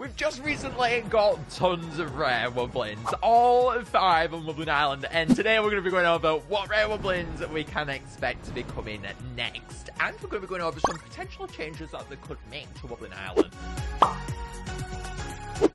We've just recently got tons of rare Wublins, all 5 on Wublin Island, and today we're going to be going over what rare Wublins we can expect to be coming next, and we're going to be going over some potential changes that they could make to Wublin Island.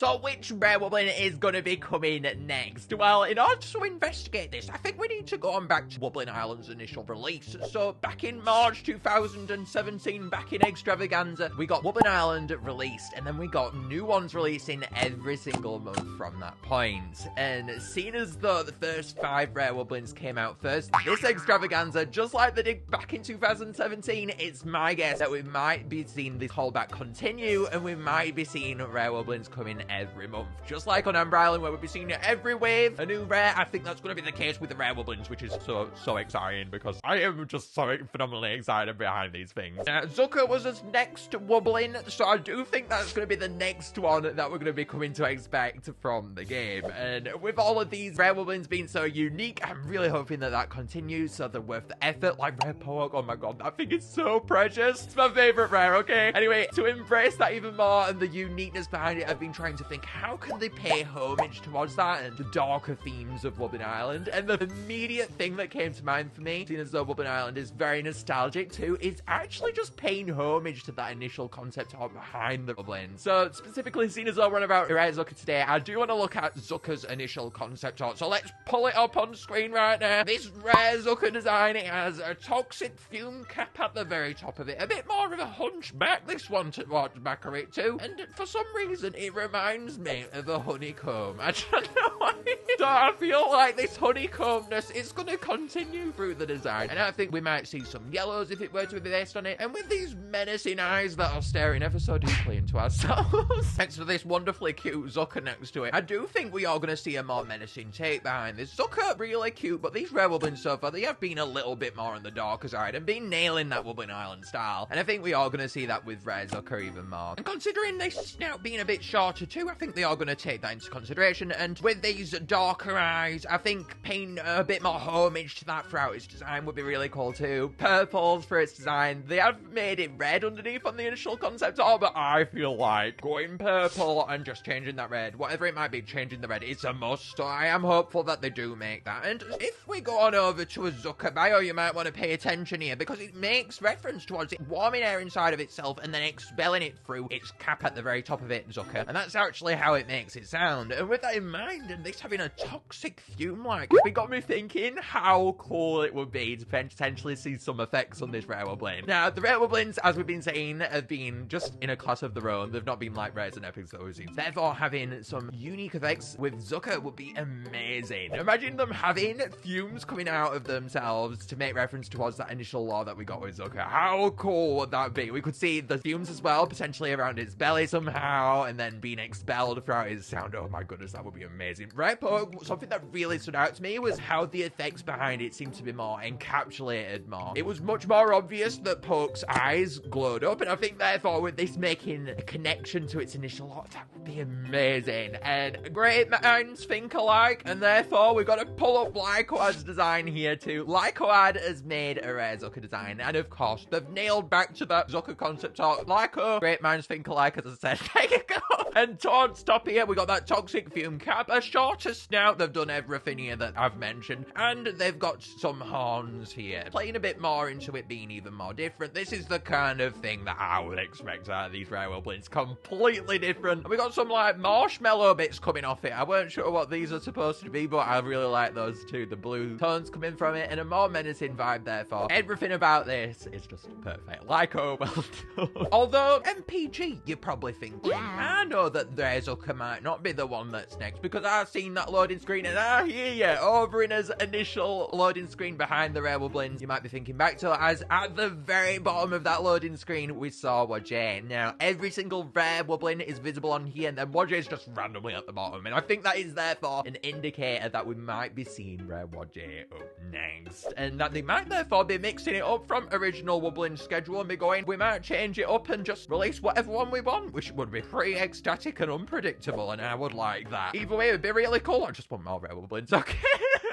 So which rare Wublin is going to be coming next? Well, in order to investigate this, I think we need to go on back to Wublin Island's initial release. So back in March 2017, back in Extravaganza, we got Wublin Island released, and then we got new ones releasing every single month from that point. And seeing as though the first 5 rare Wublins came out first, this Extravaganza, just like they did back in 2017, it's my guess that we might be seeing this callback continue, and we might be seeing rare Wublins coming every month. Just like on Amber Island, where we'll be seeing every wave a new rare, I think that's going to be the case with the rare Wublins, which is so exciting, because I am just so phenomenally excited behind these things. Zuuker was his next Wublin, so I do think that's going to be the next one that we're going to be coming to expect from the game. And with all of these rare Wublins being so unique, I'm really hoping that that continues, so they're worth the effort. Like Rare Poke, oh my god, that thing is so precious. It's my favorite rare, okay? Anyway, to embrace that even more and the uniqueness behind it, I've been trying to think, how can they pay homage towards that and the darker themes of Wublin Island? And the immediate thing that came to mind for me, seeing as though Wublin Island is very nostalgic too, is actually just paying homage to that initial concept art behind the Wublin. So specifically, seeing as though we're on about Rare Zuuker today, I do want to look at Zuuker's initial concept art. So let's pull it up on screen right now. This Rare Zuuker design, it has a toxic fume cap at the very top of it. A bit more of a hunchback, this one towards back of it too. And for some reason, it reminds me of a honeycomb. I don't know why. So I feel like this honeycombness is going to continue through the design. And I think we might see some yellows if it were to be based on it. And with these menacing eyes that are staring ever so deeply into ourselves, next to this wonderfully cute Zuuker next to it, I do think we are going to see a more menacing take behind this. Zuuker, really cute, but these rare Wublins so far, they have been a little bit more on the darker side and been nailing that Wublin Island style. And I think we are going to see that with Rare Zuuker even more. And considering this snout being a bit shorter too, I think they are going to take that into consideration. And with these darker eyes, I think paying a bit more homage to that throughout its design would be really cool too. Purples for its design. They have made it red underneath on the initial concept art, but I feel like going purple and just changing that red, whatever it might be, changing the red, it's a must. So I am hopeful that they do make that. And if we go on over to a Zuuker bio, you might want to pay attention here, because it makes reference towards it warming air inside of itself and then expelling it through its cap at the very top of it, Zuuker. And that's actually how it makes it sound. And with that in mind, and this having a toxic fume-like, it got me thinking how cool it would be to potentially see some effects on this Rare Wublin. Now, the Rare Wublins, as we've been saying, have been just in a class of their own. They've not been like rares and epics that we've seen. Therefore, having some unique effects with Zuuker would be amazing. Imagine them having fumes coming out of themselves to make reference towards that initial lore that we got with Zuuker. How cool would that be? We could see the fumes as well, potentially around its belly somehow, and then being expelled throughout his sound. Oh my goodness, that would be amazing. Rare Poke, something that really stood out to me was how the effects behind it seemed to be more encapsulated more. It was much more obvious that Poke's eyes glowed up, and I think therefore with this making a connection to its initial art, that would be amazing. And great minds think alike, and therefore we've got to pull up Lycoad's design here too. Lycoad has made a Rare Zuuker design, and of course they've nailed back to that Zuuker concept art. Lyco, great minds think alike, as I said. There you go. And towards top here, we got that toxic fume cap, a shorter snout. They've done everything here that I've mentioned, and they've got some horns here, playing a bit more into it being even more different. This is the kind of thing that I would expect out of these Rare Wublins. Completely different. And we got some like marshmallow bits coming off it. I weren't sure what these are supposed to be, but I really like those too. The blue tones coming from it, and a more menacing vibe therefore. Everything about this is just perfect. Like, oh, well done. Although MPG, you're probably thinking, I know that Rare Zuuker might not be the one that's next, because I've seen that loading screen and I hear you over in his initial loading screen behind the Rare Wublins. You might be thinking back to, as at the very bottom of that loading screen we saw Whajje. Now every single Rare Wublin is visible on here, and then Whajje is just randomly at the bottom, and I think that is therefore an indicator that we might be seeing Rare Whajje up next, and that they might therefore be mixing it up from original Wublin schedule and be going, we might change it up and just release whatever one we want, which would be pretty ecstatic and unpredictable, and I would like that. Either way, it would be really cool. I just want more Rare Wublins, okay?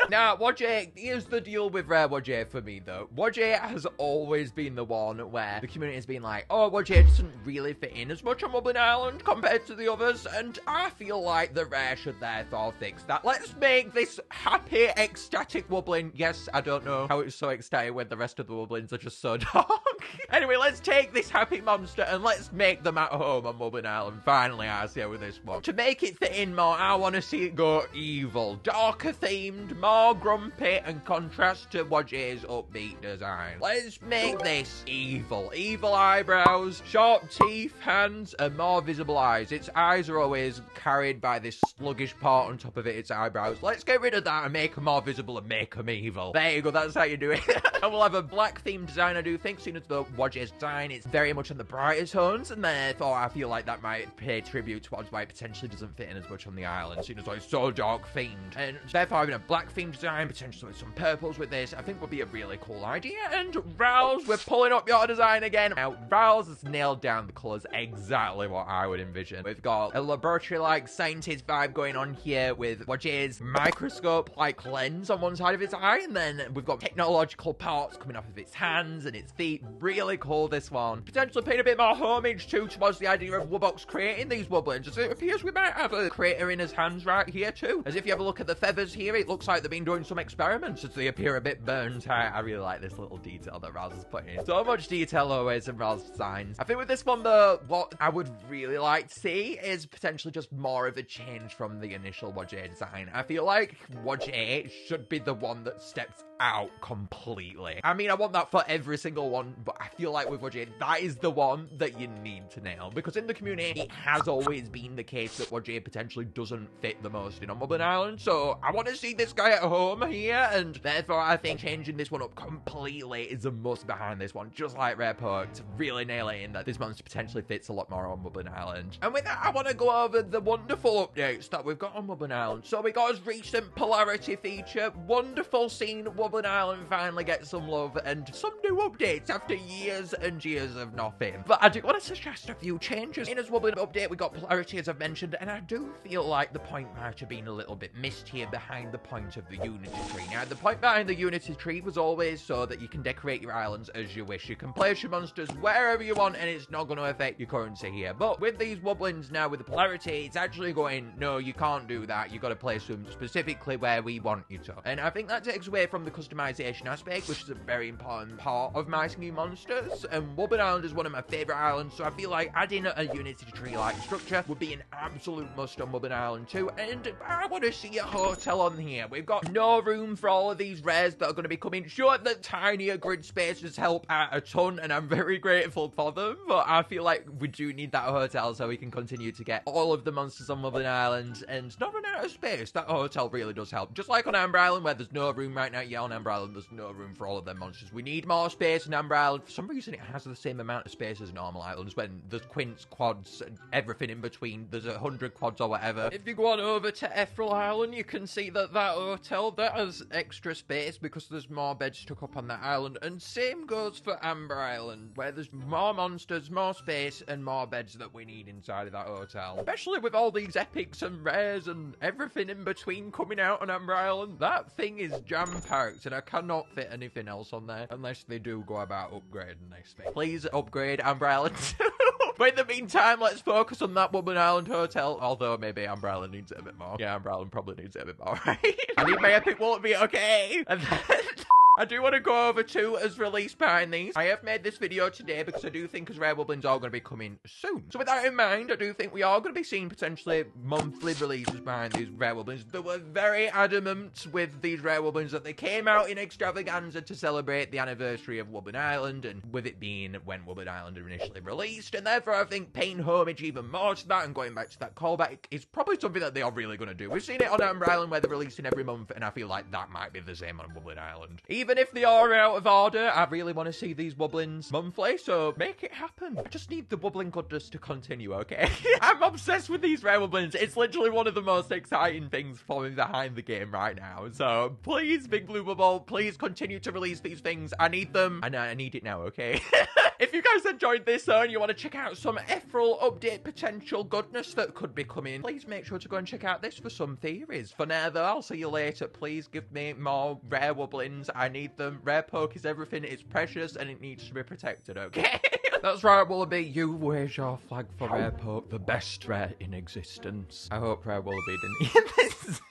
Now, Whajje, here's the deal with Rare Whajje for me, though. Whajje has always been the one where the community has been like, oh, Whajje doesn't really fit in as much on Wublin Island compared to the others, and I feel like the Rare should therefore fix that. Let's make this happy, ecstatic Wublin. Yes, I don't know how it's so excited when the rest of the Wublins are just so dark. Anyway, let's take this happy monster and let's make them at home on Wublin Island. Finally, I see with this one. To make it fit in more, I want to see it go evil. Darker themed, more grumpy, and contrast to Whajje's upbeat design. Let's make this evil. Evil eyebrows, sharp teeth, hands, and more visible eyes. Its eyes are always carried by this sluggish part on top of it, its eyebrows. Let's get rid of that and make them more visible and make them evil. There you go, that's how you do it. And we'll have a black themed design, I do think, seeing as the Whajje's design is very much on the brighter tones, and therefore I feel like that might pay tribute towards why it potentially doesn't fit in as much on the island, seeing as though it's so dark themed. And therefore having a black themed design, potentially with some purples with this, I think would be a really cool idea. And Rouse, we're pulling up your design again. Now, Rouse has nailed down the colours exactly what I would envision. We've got a laboratory-like scientist vibe going on here with Whajje's microscope-like lens on one side of its eye, and then we've got technological parts coming off of its hands and its feet. Really cool, this one. Potentially paying a bit more homage too towards the idea of Wubox creating these Wublins. As it appears we might have a creator in his hands right here too. As if you have a look at the feathers here, it looks like they've been doing some experiments as they appear a bit burnt out. I really like this little detail that Raz is putting in. So much detail always in Raz's designs. I think with this one though, what I would really like to see is potentially just more of a change from the initial Whajje design. I feel like Whajje should be the one that steps out completely. I mean, I want that for every single one, but I feel like with Whajje, that is the one that you need to nail, because in the community, it has always been the case that Whajje potentially doesn't fit the most in on Wublin Island, so I want to see this guy at home here, and therefore I think changing this one up completely is a must behind this one, just like Rare Poke, to really nail it in that this monster potentially fits a lot more on Wublin Island. And with that, I want to go over the wonderful updates that we've got on Wublin Island. So we got his recent polarity feature, wonderful seeing Wublin Island finally get some love, and some new updates after years and years of nothing. But I do want to suggest a few changes. In his Wublin update, we got polarity, as I've mentioned, and I do feel like the point might have been a little bit missed here behind the point of the Unity Tree. Now, the point behind the Unity Tree was always so that you can decorate your islands as you wish. You can place your monsters wherever you want, and it's not going to affect your currency here. But with these Wublins now, with the polarity, it's actually going, no, you can't do that. You've got to place them specifically where we want you to. And I think that takes away from the customization aspect, which is a very important part of my new monsters. And Wublin Island is one of my favorite islands, so I feel like adding a Unity Tree-like structure would be an absolute must on Wublin Island too. And I want to see a hotel on here. We've got no room for all of these rares that are going to be coming. Sure, the tinier grid spaces help out a ton, and I'm very grateful for them, but I feel like we do need that hotel so we can continue to get all of the monsters on Wublin Island and not run out of space. That hotel really does help. Just like on Amber Island, where there's no room right now. Yeah, on Amber Island, there's no room for all of them monsters. We need more space in Amber Island. For some reason, it has the same amount of space as normal islands, when there's quints, quads, and everything in between. There's 100 quads or whatever. If you go on over to Ethereal Island, you can see that hotel, that has extra space because there's more beds stuck up on that island. And same goes for Amber Island, where there's more monsters, more space, and more beds that we need inside of that hotel. Especially with all these epics and rares and everything in between coming out on Amber Island, that thing is jam-packed, and I cannot fit anything else on there unless they do go about upgrading this thing. Please upgrade Amber Island. But in the meantime, let's focus on that Wublin Island hotel, although maybe Amber Island needs it a bit more. Yeah, Amber Island probably needs it a bit more, right? I need my epic won't be okay. And then I do want to go over to as release behind these. I have made this video today because I do think as Rare Wublins are going to be coming soon. So with that in mind, I do think we are going to be seeing potentially monthly releases behind these Rare Wublins. They were very adamant with these Rare Wublins that they came out in extravaganza to celebrate the anniversary of Wublin Island, and with it being when Wublin Island initially released, and therefore I think paying homage even more to that and going back to that callback is probably something that they are really going to do. We've seen it on Amber Island where they're releasing every month, and I feel like that might be the same on Wublin Island. Even if they are out of order, I really want to see these Wublins monthly, so make it happen. I just need the Wublin goodness to continue, okay? I'm obsessed with these Rare Wublins. It's literally one of the most exciting things for me behind the game right now. So please, Big Blue Bubble, please continue to release these things. I need them, and I need it now, okay? If you guys enjoyed this and you want to check out some Ethereal update potential goodness that could be coming, please make sure to go and check out this for some theories. For now though, I'll see you later. Please give me more Rare Wublins. I need them. Rare poke is everything. It's precious and it needs to be protected, okay? That's right, Wallaby. You raise your flag for Rare poke, the best rare in existence. I hope Rare Wallaby didn't hear this.